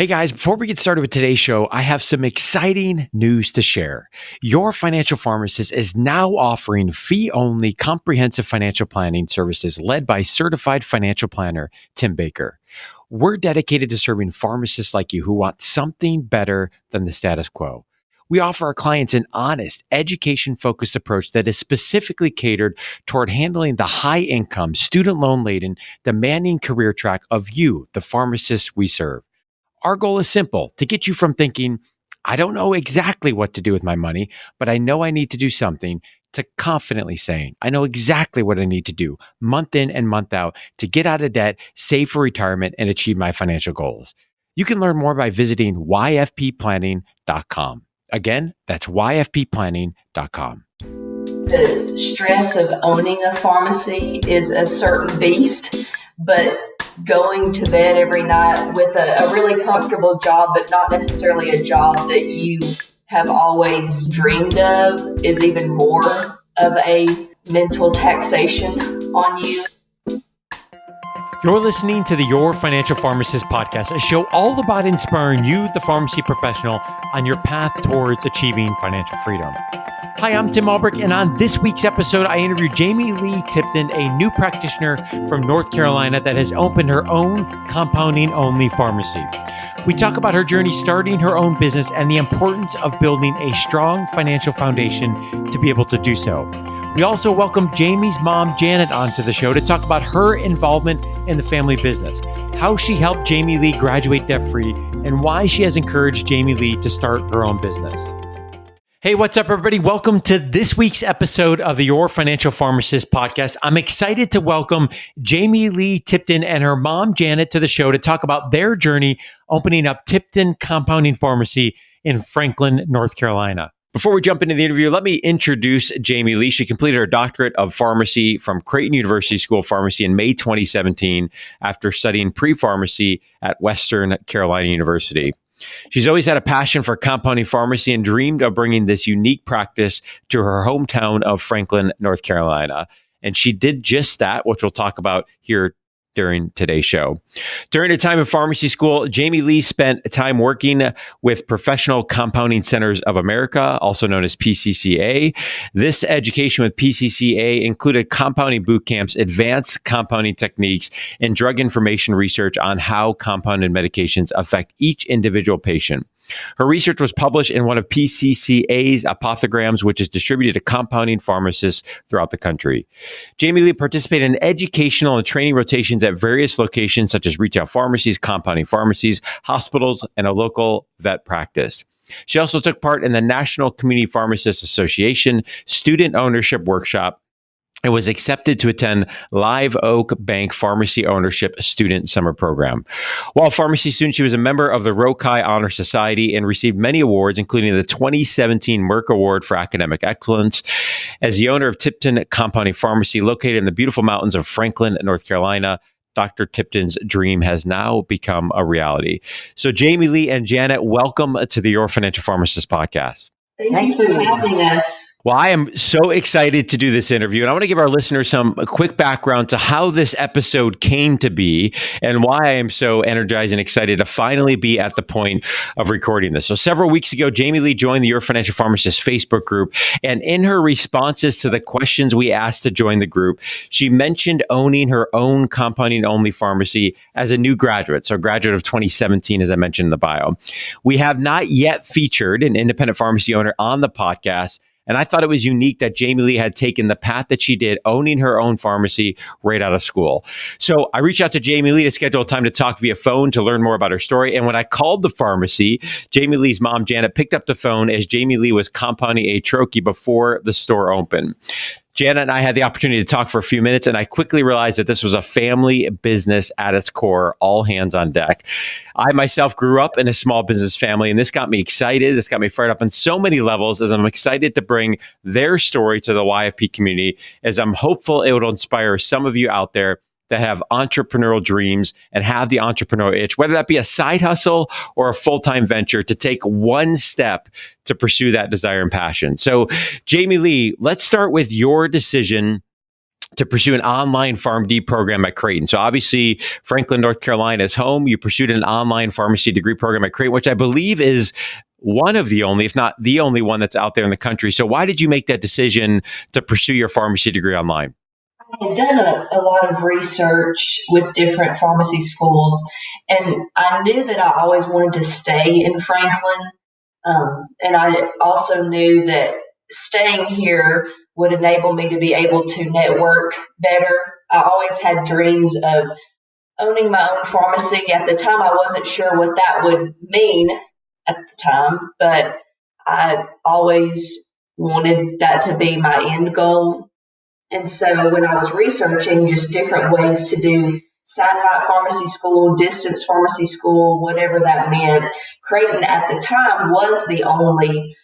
Hey guys, before we get started with today's show, I have some exciting news to share. Your financial pharmacist is now offering fee-only comprehensive financial planning services led by certified financial planner Tim Baker. We're dedicated to serving pharmacists like you who want something better than the status quo. We offer our clients an honest, education-focused approach that is specifically catered toward handling the high-income, student loan-laden, demanding career track of you, the pharmacists we serve. Our goal is simple: to get you from thinking, I don't know exactly what to do with my money, but I know I need to do something, to confidently saying, I know exactly what I need to do month in and month out to get out of debt, save for retirement, and achieve my financial goals. You can learn more by visiting yfpplanning.com. Again, that's yfpplanning.com. The stress of owning a pharmacy is a certain beast, but going to bed every night with a really comfortable job, but not necessarily a job that you have always dreamed of, is even more of a mental taxation on you. You're listening to the Your Financial Pharmacist podcast, a show all about inspiring you, the pharmacy professional, on your path towards achieving financial freedom. Hi, I'm Tim Albrecht, and on this week's episode, I interviewed Jamie Leigh Tipton, a new practitioner from North Carolina that has opened her own compounding-only pharmacy. We talk about her journey starting her own business and the importance of building a strong financial foundation to be able to do so. We also welcome Jamie's mom, Janet, onto the show to talk about her involvement in the family business, how she helped Jamie Leigh graduate debt-free, and why she has encouraged Jamie Leigh to start her own business. Hey, what's up, everybody? Welcome to this week's episode of the Your Financial Pharmacist podcast. I'm excited to welcome Jamie Leigh Tipton and her mom, Janet, to the show to talk about their journey opening up Tipton Compounding Pharmacy in Franklin, North Carolina. Before we jump into the interview, let me introduce Jamie Leigh. She completed her doctorate of pharmacy from Creighton University School of Pharmacy in May 2017 after studying pre-pharmacy at Western Carolina University. She's always had a passion for compounding pharmacy and dreamed of bringing this unique practice to her hometown of Franklin, North Carolina. And she did just that, which we'll talk about here during today's show. During her time in pharmacy school, Jamie Leigh spent time working with Professional Compounding Centers of America, also known as PCCA. This education with PCCA included compounding boot camps, advanced compounding techniques, and drug information research on how compounded medications affect each individual patient. Her research was published in one of PCCA's apothegms, which is distributed to compounding pharmacists throughout the country. Jamie Leigh participated in educational and training rotations at various locations such as retail pharmacies, compounding pharmacies, hospitals, and a local vet practice. She also took part in the National Community Pharmacists Association Student Ownership Workshop and was accepted to attend Live Oak Bank Pharmacy Ownership Student Summer Program. While a pharmacy student, she was a member of the Rokai Honor Society and received many awards, including the 2017 Merck Award for Academic Excellence. As the owner of Tipton Compounding Pharmacy, located in the beautiful mountains of Franklin, North Carolina, Dr. Tipton's dream has now become a reality. So Jamie Leigh and Janet, welcome to the Your Financial Pharmacist podcast. Thank you for having us. Well, I am so excited to do this interview, and I want to give our listeners some quick background to how this episode came to be and why I am so energized and excited to finally be at the point of recording this. So several weeks ago, Jamie Leigh joined the Your Financial Pharmacist Facebook group, and in her responses to the questions we asked to join the group, she mentioned owning her own compounding-only pharmacy as a new graduate, so graduate of 2017, as I mentioned in the bio. We have not yet featured an independent pharmacy owner on the podcast, and I thought it was unique that Jamie Leigh had taken the path that she did, owning her own pharmacy right out of school. So I reached out to Jamie Leigh to schedule a time to talk via phone to learn more about her story. And when I called the pharmacy, Jamie Leigh's mom, Janet, picked up the phone as Jamie Leigh was compounding a troche before the store opened. Janet and I had the opportunity to talk for a few minutes, and I quickly realized that this was a family business at its core, all hands on deck. I myself grew up in a small business family, and this got me excited. This got me fired up on so many levels, as I'm excited to bring their story to the YFP community, as I'm hopeful it will inspire some of you out there that have entrepreneurial dreams and have the entrepreneurial itch, whether that be a side hustle or a full-time venture, to take one step to pursue that desire and passion. So, Jamie Leigh, let's start with your decision to pursue an online PharmD program at Creighton. So obviously, Franklin, North Carolina is home. You pursued an online pharmacy degree program at Creighton, which I believe is one of the only, if not the only one that's out there in the country. So why did you make that decision to pursue your pharmacy degree online? I had done a lot of research with different pharmacy schools, and I knew that I always wanted to stay in Franklin. And I also knew that staying here would enable me to be able to network better. I always had dreams of owning my own pharmacy. At the time, I wasn't sure what that would mean at the time, but I always wanted that to be my end goal. And so when I was researching just different ways to do satellite pharmacy school, distance pharmacy school, whatever that meant, Creighton at the time was the only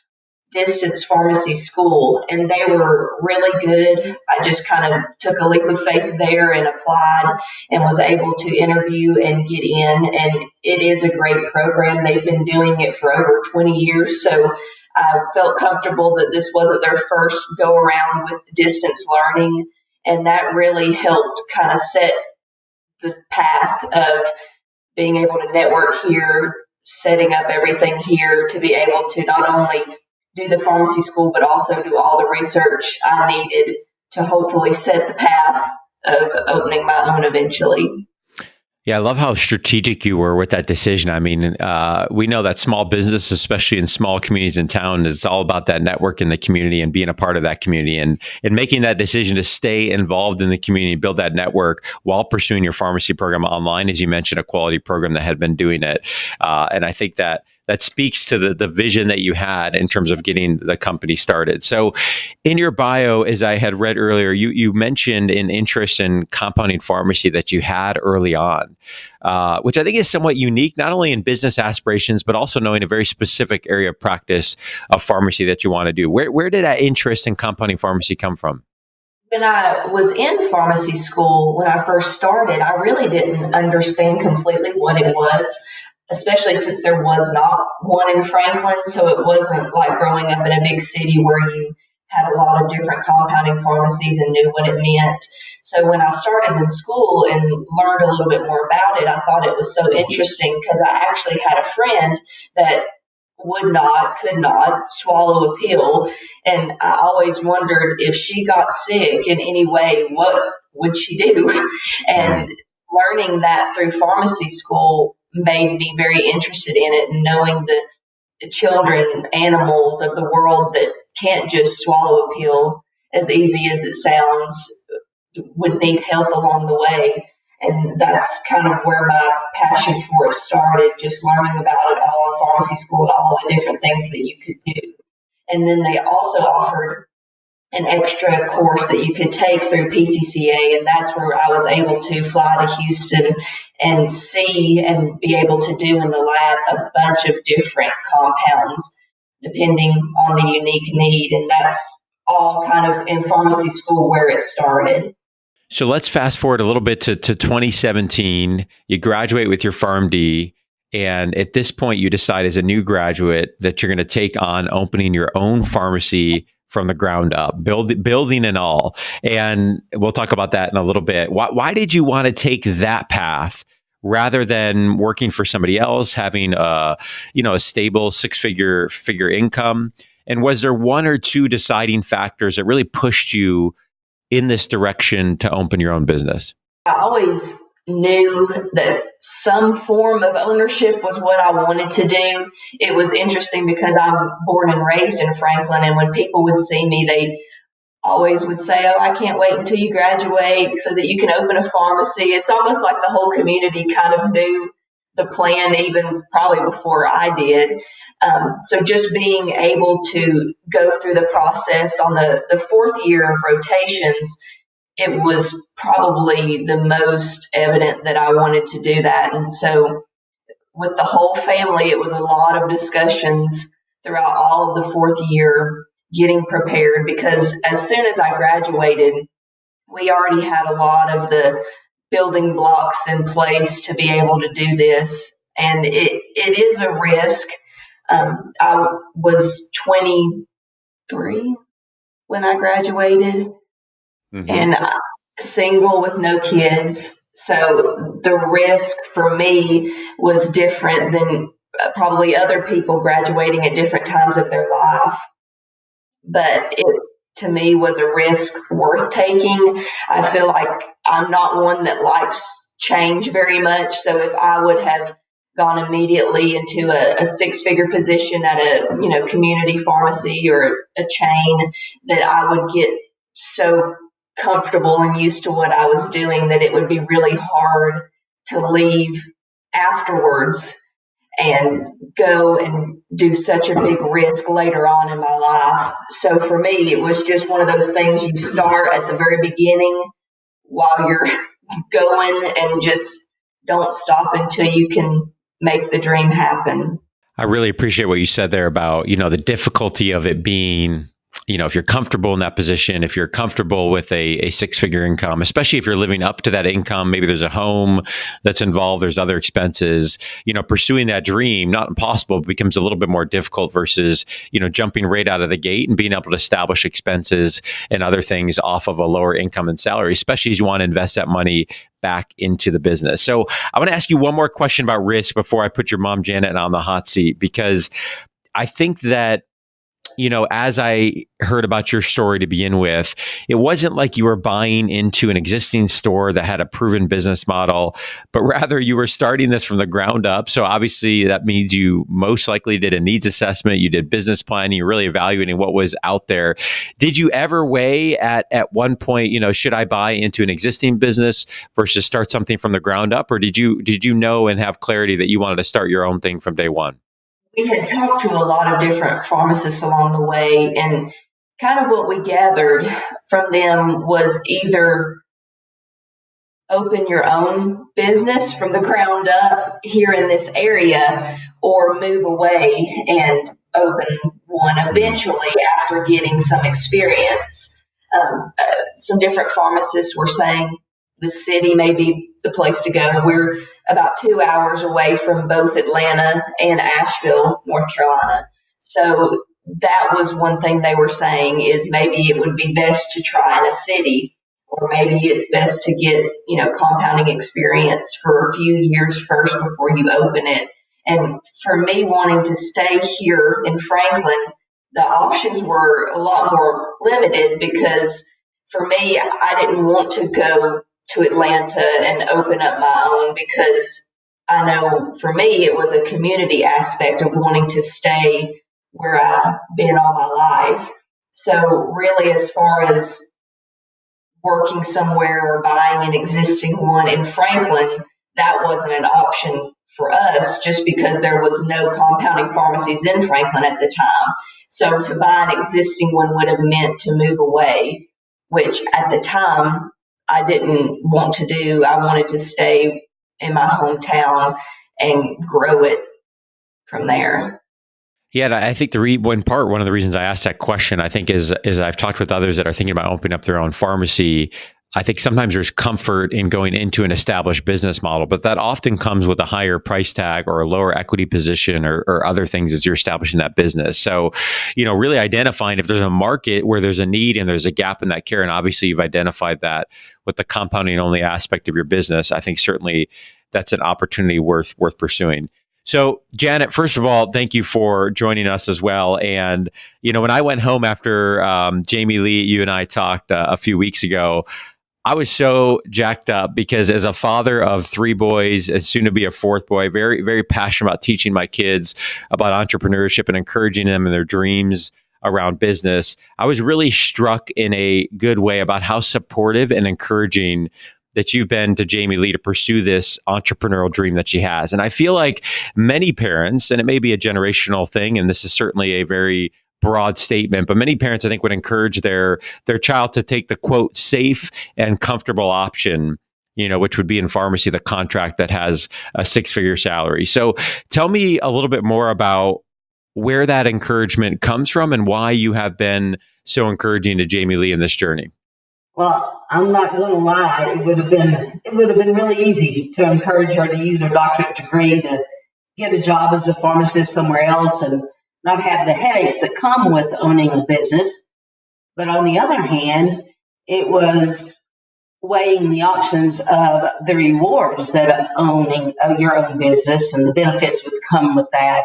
distance pharmacy school, and they were really good. I just kind of took a leap of faith there and applied and was able to interview and get in. And it is a great program. They've been doing it for over 20 years. So I felt comfortable that this wasn't their first go around with distance learning. And that really helped kind of set the path of being able to network here, setting up everything here to be able to not only do the pharmacy school, but also do all the research I needed to hopefully set the path of opening my own eventually. Yeah, I love how strategic you were with that decision. I mean, we know that small business, especially in small communities in town, is all about that network in the community and being a part of that community, and making that decision to stay involved in the community, build that network while pursuing your pharmacy program online, as you mentioned, a quality program that had been doing it. And I think that speaks to the vision that you had in terms of getting the company started. So in your bio, as I had read earlier, you mentioned an interest in compounding pharmacy that you had early on, which I think is somewhat unique, not only in business aspirations, but also knowing a very specific area of practice of pharmacy that you want to do. Where did that interest in compounding pharmacy come from? When I was in pharmacy school, when I first started, I really didn't understand completely what it was, especially since there was not one in Franklin. So it wasn't like growing up in a big city where you had a lot of different compounding pharmacies and knew what it meant. So when I started in school and learned a little bit more about it, I thought it was so interesting because I actually had a friend that could not swallow a pill. And I always wondered if she got sick in any way, what would she do? And learning that through pharmacy school made me very interested in it, and knowing the children, animals of the world that can't just swallow a pill as easy as it sounds would need help along the way. And that's kind of where my passion for it started, just learning about it all in pharmacy school and all the different things that you could do. And then they also offered an extra course that you could take through PCCA, and that's where I was able to fly to Houston and see and be able to do in the lab a bunch of different compounds depending on the unique need. And that's all kind of in pharmacy school where it started. So let's fast forward a little bit to 2017. You graduate with your PharmD. And at this point, you decide as a new graduate that you're going to take on opening your own pharmacy from the ground up, building and all. And we'll talk about that in a little bit. Why did you want to take that path rather than working for somebody else, having a stable six-figure income? And was there one or two deciding factors that really pushed you in this direction to open your own business? I always knew that some form of ownership was what I wanted to do. It was interesting because I'm born and raised in Franklin, and when people would see me, they always would say, "Oh, I can't wait until you graduate so that you can open a pharmacy." It's almost like the whole community kind of knew the plan even probably before I did. So just being able to go through the process on the fourth year of rotations, it was probably the most evident that I wanted to do that. And so with the whole family, it was a lot of discussions throughout all of the fourth year, getting prepared, because as soon as I graduated, we already had a lot of the building blocks in place to be able to do this. And it is a risk. I was 23 when I graduated. Mm-hmm. And single with no kids. So the risk for me was different than probably other people graduating at different times of their life. But it, to me, was a risk worth taking. I feel like I'm not one that likes change very much. So if I would have gone immediately into a six-figure position at a community pharmacy or a chain, that I would get so comfortable and used to what I was doing that it would be really hard to leave afterwards and go and do such a big risk later on in my life. So for me, it was just one of those things you start at the very beginning while you're going and just don't stop until you can make the dream happen. I really appreciate what you said there about, the difficulty of it being, if you're comfortable in that position, if you're comfortable with a six-figure income, especially if you're living up to that income, maybe there's a home that's involved, there's other expenses, pursuing that dream, not impossible, becomes a little bit more difficult versus, jumping right out of the gate and being able to establish expenses and other things off of a lower income and salary, especially as you want to invest that money back into the business. So I want to ask you one more question about risk before I put your mom, Janet, on the hot seat, because I think that as I heard about your story to begin with, it wasn't like you were buying into an existing store that had a proven business model, but rather you were starting this from the ground up. So obviously that means you most likely did a needs assessment, you did business planning, you're really evaluating what was out there. Did you ever weigh at one point, should I buy into an existing business versus start something from the ground up? Or did you know and have clarity that you wanted to start your own thing from day one? We had talked to a lot of different pharmacists along the way, and kind of what we gathered from them was either open your own business from the ground up here in this area or move away and open one eventually after getting some experience. Some different pharmacists were saying the city may be the place to go. We're about 2 hours away from both Atlanta and Asheville, North Carolina. So that was one thing they were saying, is maybe it would be best to try in a city, or maybe it's best to get, compounding experience for a few years first before you open it. And for me, wanting to stay here in Franklin, the options were a lot more limited, because for me, I didn't want to go to Atlanta and open up my own, because I know for me it was a community aspect of wanting to stay where I've been all my life. So really, as far as working somewhere or buying an existing one in Franklin, that wasn't an option for us, just because there was no compounding pharmacies in Franklin at the time. So to buy an existing one would have meant to move away, which at the time I didn't want to do. I wanted to stay in my hometown and grow it from there. Yeah, I think one of the reasons I asked that question, I think, is I've talked with others that are thinking about opening up their own pharmacy. I think sometimes there's comfort in going into an established business model, but that often comes with a higher price tag or a lower equity position or other things as you're establishing that business. So, really identifying if there's a market where there's a need and there's a gap in that care, and obviously you've identified that with the compounding only aspect of your business, I think certainly that's an opportunity worth pursuing. So, Janet, first of all, thank you for joining us as well. And, when I went home after Jamie Leigh, you and I talked a few weeks ago, I was so jacked up because as a father of three boys, and soon to be a fourth boy, very, very passionate about teaching my kids about entrepreneurship and encouraging them in their dreams around business. I was really struck in a good way about how supportive and encouraging that you've been to Jamie Leigh to pursue this entrepreneurial dream that she has. And I feel like many parents, and it may be a generational thing, and this is certainly a very broad statement, but many parents, I think, would encourage their child to take the quote safe and comfortable option, which would be in pharmacy, the contract that has a six-figure salary. So tell me a little bit more about where that encouragement comes from and why you have been so encouraging to Jamie Leigh in this journey. Well, I'm not going to lie. It would have been really easy to encourage her to use her doctorate degree to get a job as a pharmacist somewhere else and not have the headaches that come with owning a business. But on the other hand, it was weighing the options of the rewards that owning your own business and the benefits would come with that.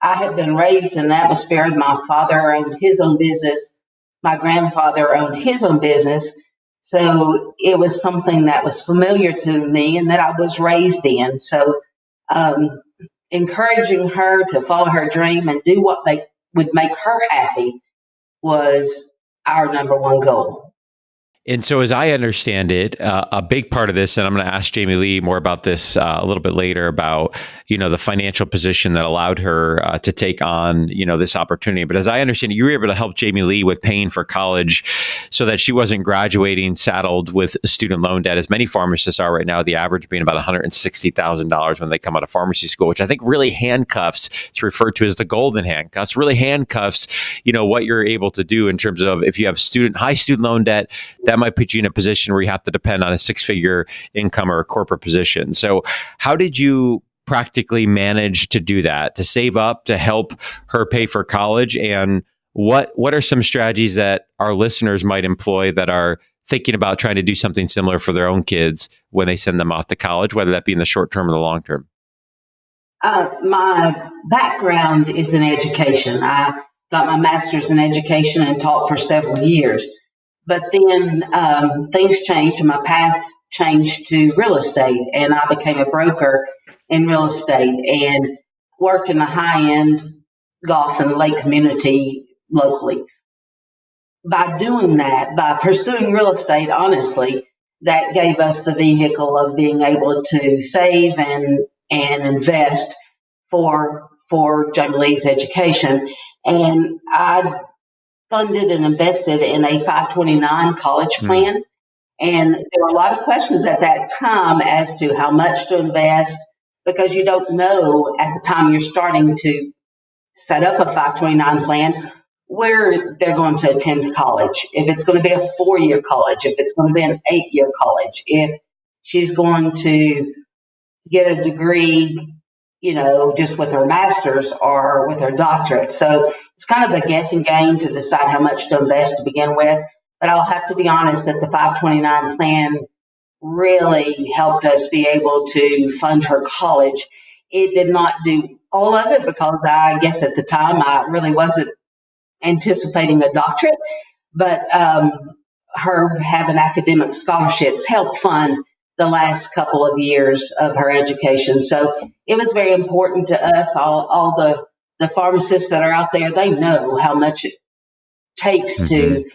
I had been raised in an atmosphere. My father owned his own business. My grandfather owned his own business. So it was something that was familiar to me and that I was raised in. So um, encouraging her to follow her dream and do what would make her happy was our number one goal. And so, as I understand it, a big part of this, and I'm going to ask Jamie Leigh more about this a little bit later about, the financial position that allowed her to take on, this opportunity. But as I understand it, you were able to help Jamie Leigh with paying for college so that she wasn't graduating saddled with student loan debt, as many pharmacists are right now, the average being about $160,000 when they come out of pharmacy school, which I think really handcuffs, it's referred to as the golden handcuffs, really handcuffs, what you're able to do in terms of if you have high student loan debt, that might put you in a position where you have to depend on a six-figure income or a corporate position. So how did you practically manage to do that, to save up, to help her pay for college? And what are some strategies that our listeners might employ that are thinking about trying to do something similar for their own kids when they send them off to college, whether that be in the short term or the long term? My background is in education. I got my master's in education and taught for several years. But then things changed and my path changed to real estate. And I became a broker in real estate and worked in the high-end golf and lake community locally. By doing that, by pursuing real estate, honestly, that gave us the vehicle of being able to save and invest for Jamie Leigh's education. And I funded and invested in a 529 college plan. And there were a lot of questions at that time as to how much to invest because you don't know at the time you're starting to set up a 529 plan where they're going to attend college, if it's going to be a 4-year college, if it's going to be an 8-year college, if she's going to get a degree, just with her master's or with her doctorate. So it's kind of a guessing game to decide how much to invest to begin with. But I'll have to be honest that the 529 plan really helped us be able to fund her college. It did not do all of it because I guess at the time I really wasn't anticipating a doctorate, but her having academic scholarships helped fund the last couple of years of her education. So it was very important to us. All the pharmacists that are out there, they know how much it takes to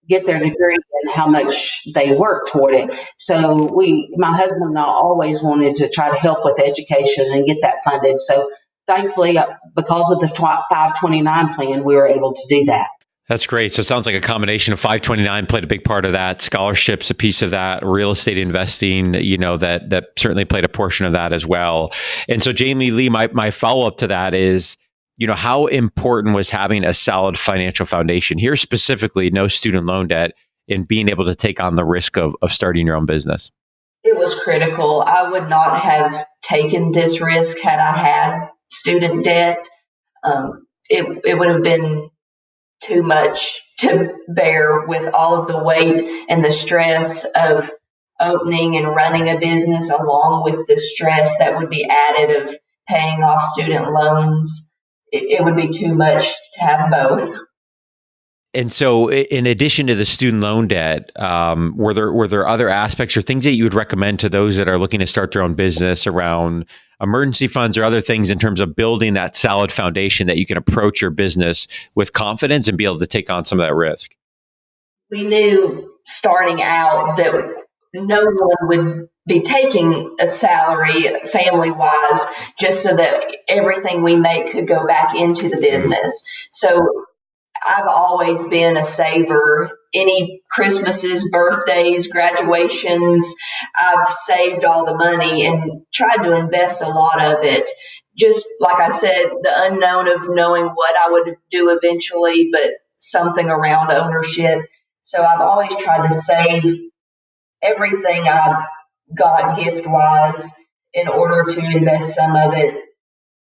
get their degree and how much they work toward it. So my husband and I always wanted to try to help with education and get that funded. So thankfully, because of the 529 plan, we were able to do that. That's great. So it sounds like a combination of 529 played a big part of that, scholarships a piece of that, real estate investing, that certainly played a portion of that as well. And so Jamie Leigh, my follow-up to that is, how important was having a solid financial foundation here, specifically no student loan debt, and being able to take on the risk of starting your own business? It was critical. I would not have taken this risk had I had student debt. It would have been too much to bear with all of the weight and the stress of opening and running a business, along with the stress that would be added of paying off student loans. It would be too much to have both. And so, in addition to the student loan debt, were there other aspects or things that you would recommend to those that are looking to start their own business around emergency funds or other things in terms of building that solid foundation that you can approach your business with confidence and be able to take on some of that risk? We knew starting out that no one would be taking a salary family-wise just so that everything we make could go back into the business. So I've always been a saver. Any Christmases, birthdays, graduations, I've saved all the money and tried to invest a lot of it. Just like I said, the unknown of knowing what I would do eventually, but something around ownership. So I've always tried to save everything I got gift-wise in order to invest some of it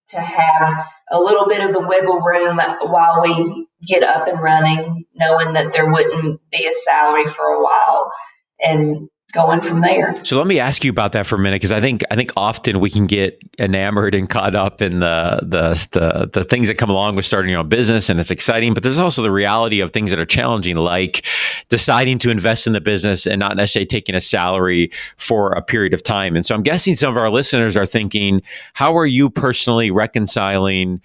to have a little bit of the wiggle room while we get up and running, knowing that there wouldn't be a salary for a while. And going from there. So let me ask you about that for a minute, because I think often we can get enamored and caught up in the things that come along with starting your own business, and it's exciting. But there's also the reality of things that are challenging, like deciding to invest in the business and not necessarily taking a salary for a period of time. And so I'm guessing some of our listeners are thinking, how are you personally reconciling,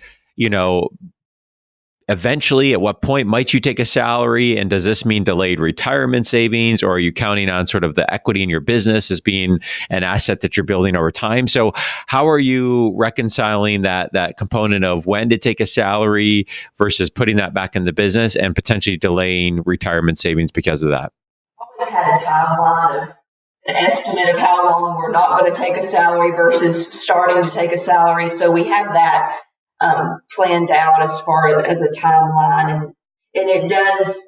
eventually, at what point might you take a salary? And does this mean delayed retirement savings? Or are you counting on sort of the equity in your business as being an asset that you're building over time? So how are you reconciling that component of when to take a salary versus putting that back in the business and potentially delaying retirement savings because of that? Always had a timeline of an estimate of how long we're not going to take a salary versus starting to take a salary. So we have that planned out as far as a timeline, and it does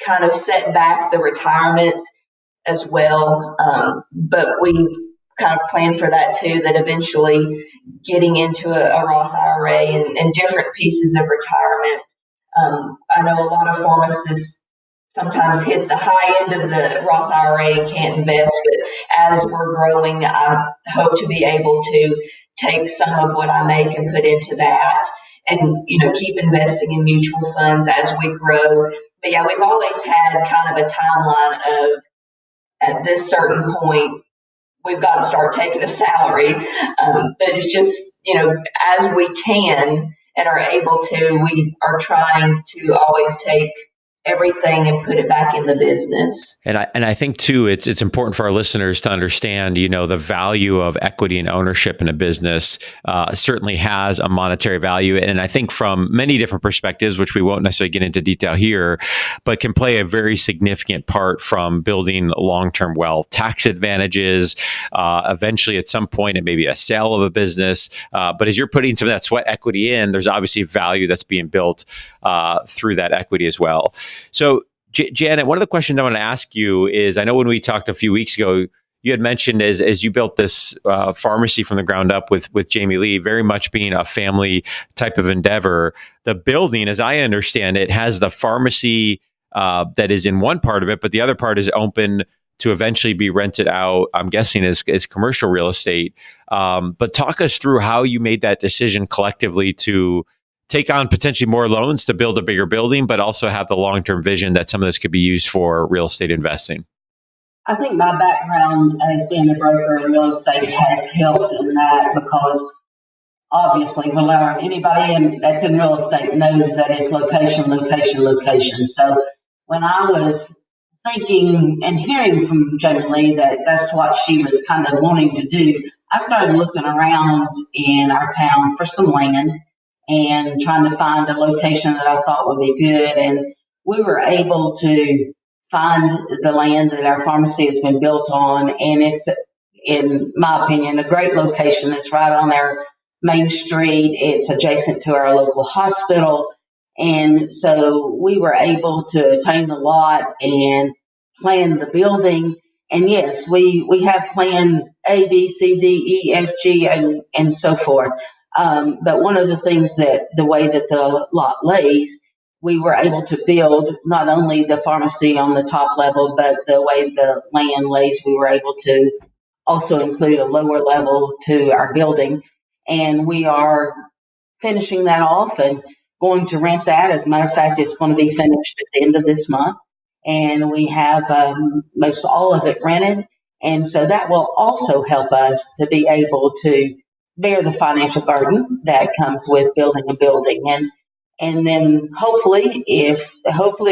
kind of set back the retirement as well. But we've kind of planned for that too, that eventually getting into a Roth IRA and different pieces of retirement. I know a lot of pharmacists sometimes hit the high end of the Roth IRA and can't invest, but as we're growing, I hope to be able to take some of what I make and put into that and, keep investing in mutual funds as we grow. But yeah, we've always had kind of a timeline of at this certain point, we've got to start taking a salary. But it's just, as we can and are able to, we are trying to always take everything and put it back in the business. And I think too, it's important for our listeners to understand, the value of equity and ownership in a business certainly has a monetary value. And I think from many different perspectives, which we won't necessarily get into detail here, but can play a very significant part from building long-term wealth, tax advantages, eventually at some point, it may be a sale of a business. But as you're putting some of that sweat equity in, there's obviously value that's being built through that equity as well. So Janet, one of the questions I want to ask you is, I know when we talked a few weeks ago, you had mentioned as you built this pharmacy from the ground up with Jamie Leigh, very much being a family type of endeavor. The building, as I understand it, has the pharmacy that is in one part of it, but the other part is open to eventually be rented out, I'm guessing, as commercial real estate. But talk us through how you made that decision collectively to take on potentially more loans to build a bigger building, but also have the long-term vision that some of this could be used for real estate investing. I think my background as being a broker in real estate has helped in that, because obviously anybody that's in real estate knows that it's location, location, location. So when I was thinking and hearing from Jamie Leigh that that's what she was kind of wanting to do, I started looking around in our town for some land and trying to find a location that I thought would be good. And we were able to find the land that our pharmacy has been built on. And it's, in my opinion, a great location. It's right on our main street. It's adjacent to our local hospital. And so we were able to obtain the lot and plan the building. And yes, we have plan A, B, C, D, E, F, G, and so forth. But one of the things that the way that the lot lays, we were able to build not only the pharmacy on the top level, but the way the land lays, we were able to also include a lower level to our building. And we are finishing that off and going to rent that. As a matter of fact, it's going to be finished at the end of this month. And we have most all of it rented. And so that will also help us to be able to bear the financial burden that comes with building a building. And then hopefully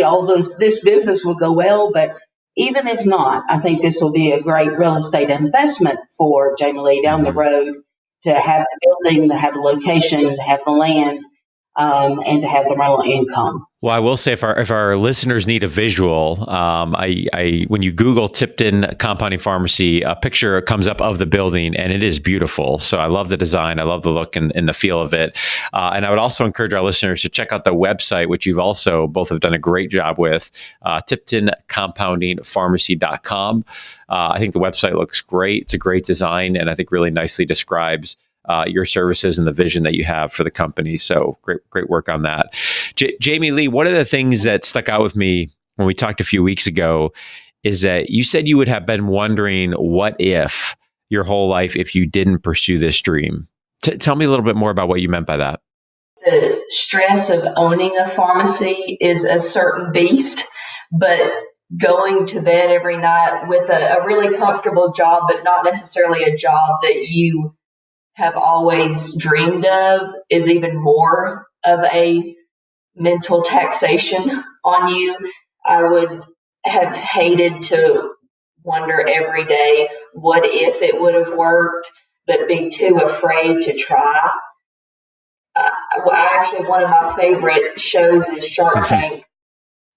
all this business will go well, but even if not, I think this will be a great real estate investment for Jamie Leigh down the road, to have the building, to have the location, to have the land, and to have the rental income. Well, I will say, if our listeners need a visual, I when you Google Tipton Compounding Pharmacy, a picture comes up of the building, and it is beautiful. So I love the design, I love the look and the feel of it. And I would also encourage our listeners to check out the website, which you've also both have done a great job with, tiptoncompoundingpharmacy.com. I think the website looks great. It's a great design, and I think really nicely describes your services and the vision that you have for the company. So great work on that. Jamie Leigh, one of the things that stuck out with me when we talked a few weeks ago is that you said you would have been wondering what if your whole life if you didn't pursue this dream. Tell me a little bit more about what you meant by that. The stress of owning a pharmacy is a certain beast, but going to bed every night with a really comfortable job, but not necessarily a job that you have always dreamed of, is even more of a mental taxation on you. I would have hated to wonder every day, what if it would have worked, but be too afraid to try. Actually, one of my favorite shows is Shark Tank.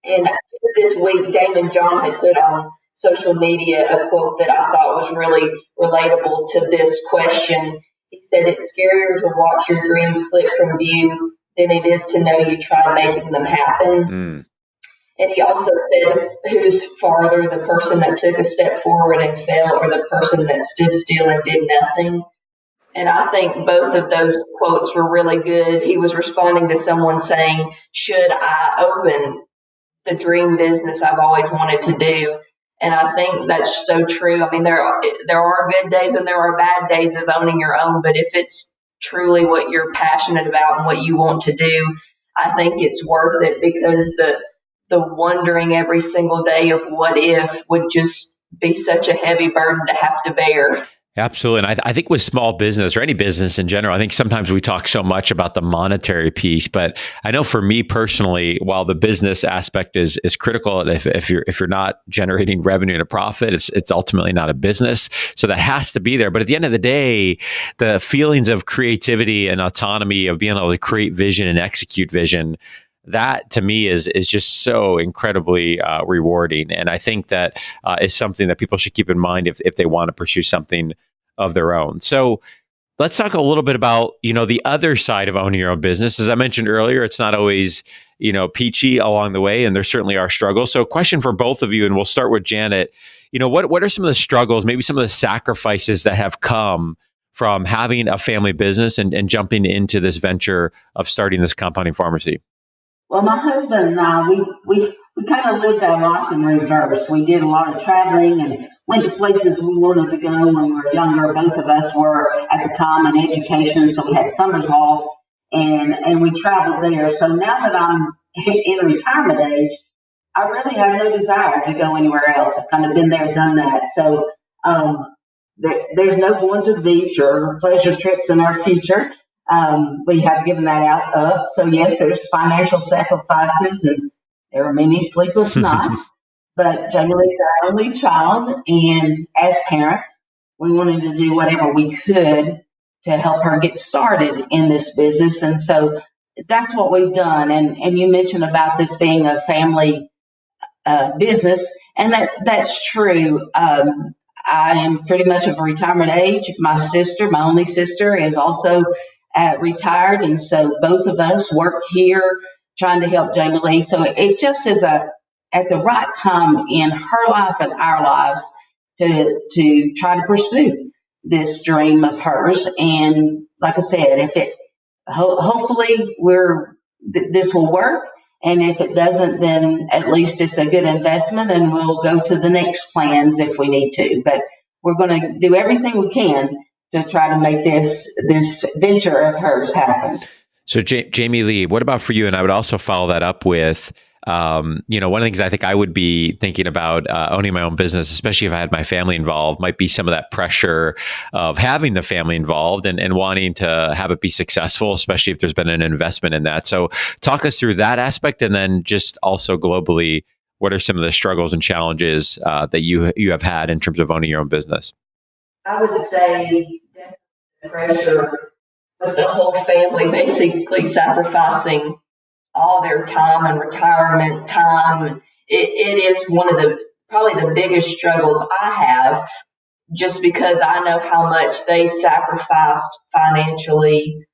And this week, Damon John had put on social media a quote that I thought was really relatable to this question. He said, "It's scarier to watch your dreams slip from view than it is to know you tried making them happen." And he also said, "Who's farther, the person that took a step forward and fell, or the person that stood still and did nothing?" And I think both of those quotes were really good. He was responding to someone saying, "Should I open the dream business I've always wanted to do?" And I think that's so true. I mean, there are good days and there are bad days of owning your own, but if it's truly what you're passionate about and what you want to do, I think it's worth it, because the wondering every single day of what if would just be such a heavy burden to have to bear. Absolutely. And I think with small business or any business in general, I think sometimes we talk so much about the monetary piece, but I know for me personally, while the business aspect is critical, if you're not generating revenue and a profit, it's ultimately not a business. So that has to be there. But at the end of the day, the feelings of creativity and autonomy of being able to create vision and execute vision, that to me is just so incredibly rewarding. And I think that is something that people should keep in mind if they want to pursue something of their own. So let's talk a little bit about, the other side of owning your own business. As I mentioned earlier, it's not always, peachy along the way, and there certainly are struggles. So question for both of you, and we'll start with Janet. What are some of the struggles, maybe some of the sacrifices that have come from having a family business and jumping into this venture of starting this compounding pharmacy? Well, my husband and I, we kind of lived our life in reverse. We did a lot of traveling and went to places we wanted to go when we were younger. Both of us were at the time in education, so we had summers off, and we traveled there. So now that I'm in retirement age, I really have no desire to go anywhere else. I've kind of been there, done that. So there's no going to the beach or pleasure trips in our future. We have given that up. So yes, there's financial sacrifices and there are many sleepless nights, but Jamie Lee's our only child. And as parents, we wanted to do whatever we could to help her get started in this business. And so that's what we've done. And you mentioned about this being a family business, and that's true. I am pretty much of a retirement age. My only sister, is also retired, and so both of us work here trying to help Jamie Leigh. So it just is at the right time in her life and our lives to try to pursue this dream of hers. And like I said, if it hopefully this will work. And if it doesn't, then at least it's a good investment and we'll go to the next plans if we need to. But we're going to do everything we can to try to make this venture of hers happen. So Jamie Leigh, what about for you? And I would also follow that up with, one of the things I think I would be thinking about owning my own business, especially if I had my family involved, might be some of that pressure of having the family involved and wanting to have it be successful, especially if there's been an investment in that. So talk us through that aspect, and then just also globally, what are some of the struggles and challenges that you have had in terms of owning your own business? I would say definitely the pressure with the whole family basically sacrificing all their time and retirement time. It is one of probably the biggest struggles I have, just because I know how much they've sacrificed financially,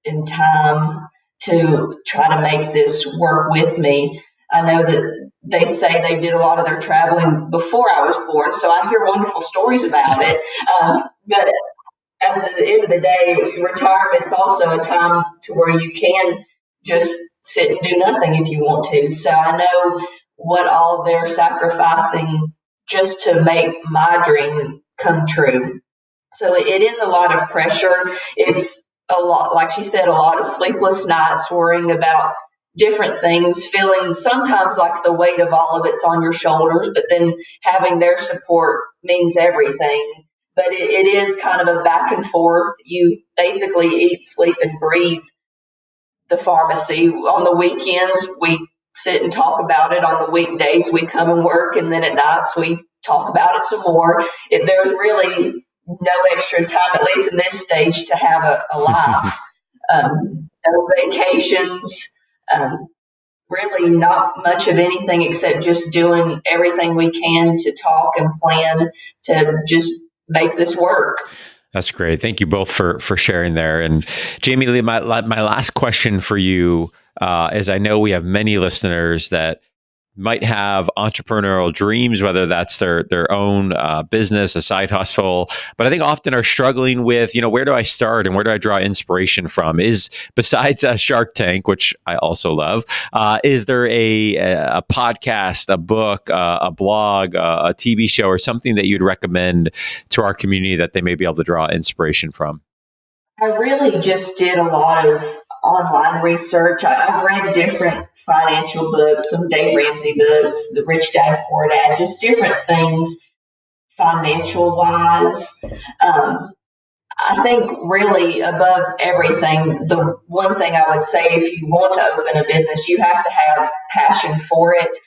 in time to try to make this work with me. I know that they say they did a lot of their traveling before I was born, so I hear wonderful stories about it. But at the end of the day, retirement's also a time to where you can just sit and do nothing if you want to. So I know what all they're sacrificing just to make my dream come true. So it is a lot of pressure. It's a lot, like she said, a lot of sleepless nights worrying about different things, feeling sometimes like the weight of all of it's on your shoulders, but then having their support means everything. But it is kind of a back and forth. You basically eat, sleep, and breathe the pharmacy. On the weekends, we sit and talk about it. On the weekdays, we come and work, and then at nights, we talk about it some more. There's really no extra time, at least in this stage, to have a life. No vacations, really not much of anything except just doing everything we can to talk and plan to just make this work. That's great. Thank you both for sharing there. And Jamie Leigh, my last question for you is, I know we have many listeners that might have entrepreneurial dreams, whether that's their own business, a side hustle, but I think often are struggling with, where do I start and where do I draw inspiration from? Is, besides Shark Tank, which I also love, is there a podcast, a book, a blog, a TV show, or something that you'd recommend to our community that they may be able to draw inspiration from? I really just did a lot of online research. I've read different financial books, some Dave Ramsey books, the Rich Dad Poor Dad, just different things financial wise. I think really above everything, the one thing I would say, if you want to open a business, you have to have passion for it.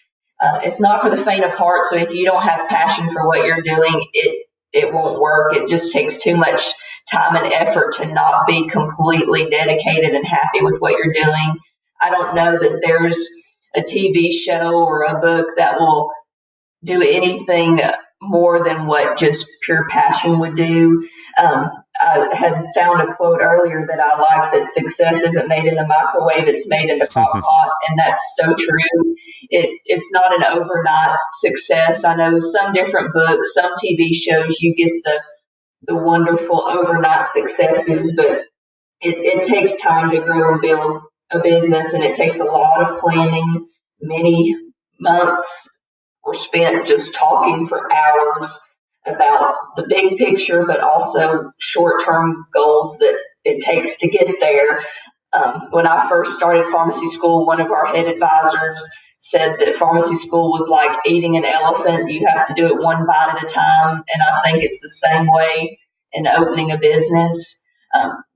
It's not for the faint of heart. So if you don't have passion for what you're doing, it won't work. It just takes too much time and effort to not be completely dedicated and happy with what you're doing. I don't know that there's a TV show or a book that will do anything more than what just pure passion would do. I had found a quote earlier that I liked, that success isn't made in the microwave, it's made in the crock pot. And that's so true. It's not an overnight success. I know some different books, some TV shows, you get the wonderful overnight successes, but it takes time to grow and build a business, and it takes a lot of planning. Many months were spent just talking for hours about the big picture, but also short-term goals that it takes to get there. When I first started pharmacy school, one of our head advisors said that pharmacy school was like eating an elephant. You have to do it one bite at a time. And I think it's the same way in opening a business.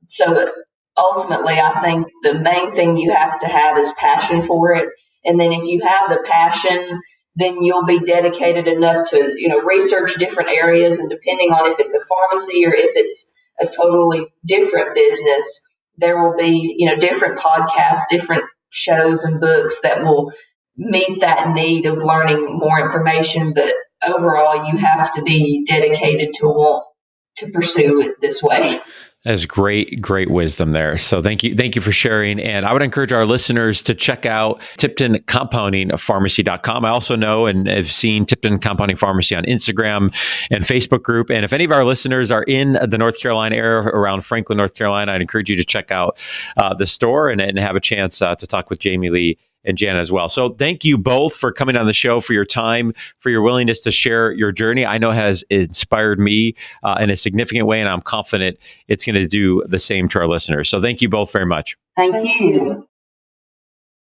So ultimately, I think the main thing you have to have is passion for it. And then if you have the passion, then you'll be dedicated enough to, research different areas. And depending on if it's a pharmacy or if it's a totally different business, there will be, different podcasts, different shows and books that will meet that need of learning more information. But overall, you have to be dedicated to want to pursue it this way. That's great wisdom there. So thank you for sharing. And I would encourage our listeners to check out Tipton Compounding Pharmacy.com. I also know and have seen Tipton Compounding Pharmacy on Instagram and Facebook group. And if any of our listeners are in the North Carolina area, around Franklin, North Carolina, I'd encourage you to check out the store and have a chance to talk with Jamie Leigh and Jana as well. So thank you both for coming on the show, for your time, for your willingness to share your journey. I know has inspired me in a significant way, and I'm confident it's going to do the same to our listeners. So thank you both very much. Thank you.